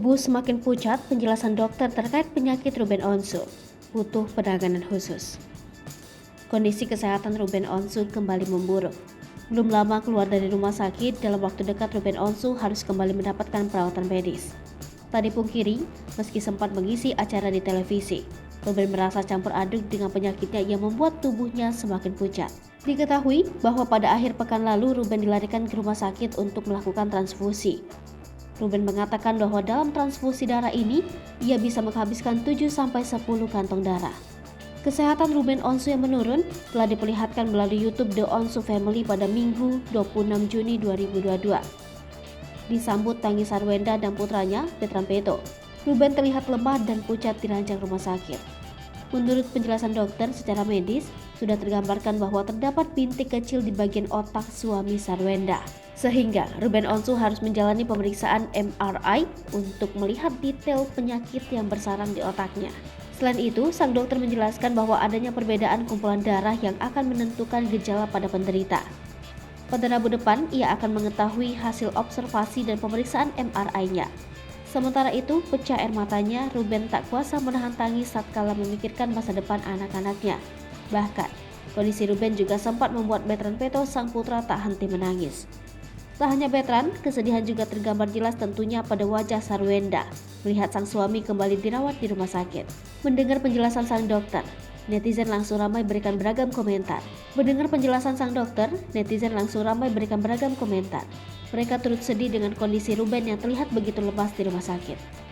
Tubuh semakin pucat, penjelasan dokter terkait penyakit Ruben Onsu butuh penanganan khusus. Kondisi kesehatan Ruben Onsu kembali memburuk. Belum lama keluar dari rumah sakit, dalam waktu dekat Ruben Onsu harus kembali mendapatkan perawatan medis. Tak dipungkiri, meski sempat mengisi acara di televisi, Ruben merasa campur aduk dengan penyakitnya yang membuat tubuhnya semakin pucat. Diketahui bahwa pada akhir pekan lalu Ruben dilarikan ke rumah sakit untuk melakukan transfusi. Ruben mengatakan bahwa dalam transfusi darah ini, ia bisa menghabiskan 7-10 kantong darah. Kesehatan Ruben Onsu yang menurun telah diperlihatkan melalui YouTube The Onsu Family pada Minggu 26 Juni 2022. Disambut tangisan Wenda dan putranya, Petrampeto, Ruben terlihat lemah dan pucat di ranjang rumah sakit. Menurut penjelasan dokter, secara medis sudah tergambarkan bahwa terdapat bintik kecil di bagian otak suami Sarwenda, sehingga Ruben Onsu harus menjalani pemeriksaan MRI untuk melihat detail penyakit yang bersarang di otaknya. Selain itu, sang dokter menjelaskan bahwa adanya perbedaan kumpulan darah yang akan menentukan gejala pada penderita. Pada Rabu depan, ia akan mengetahui hasil observasi dan pemeriksaan MRI-nya. Sementara itu, pecah air matanya, Ruben tak kuasa menahan tangis tatkala memikirkan masa depan anak-anaknya. Bahkan, kondisi Ruben juga sempat membuat Petrampeto sang putra tak henti menangis. Tak hanya Betran, kesedihan juga tergambar jelas tentunya pada wajah Sarwenda melihat sang suami kembali dirawat di rumah sakit. Mendengar penjelasan sang dokter, netizen langsung ramai berikan beragam komentar. Mereka turut sedih dengan kondisi Ruben yang terlihat begitu lemas di rumah sakit.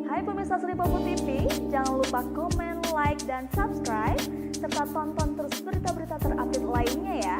Hai pemirsa Sri Popo TV, jangan lupa komen, like, dan subscribe, serta tonton terus berita-berita terupdate lainnya ya.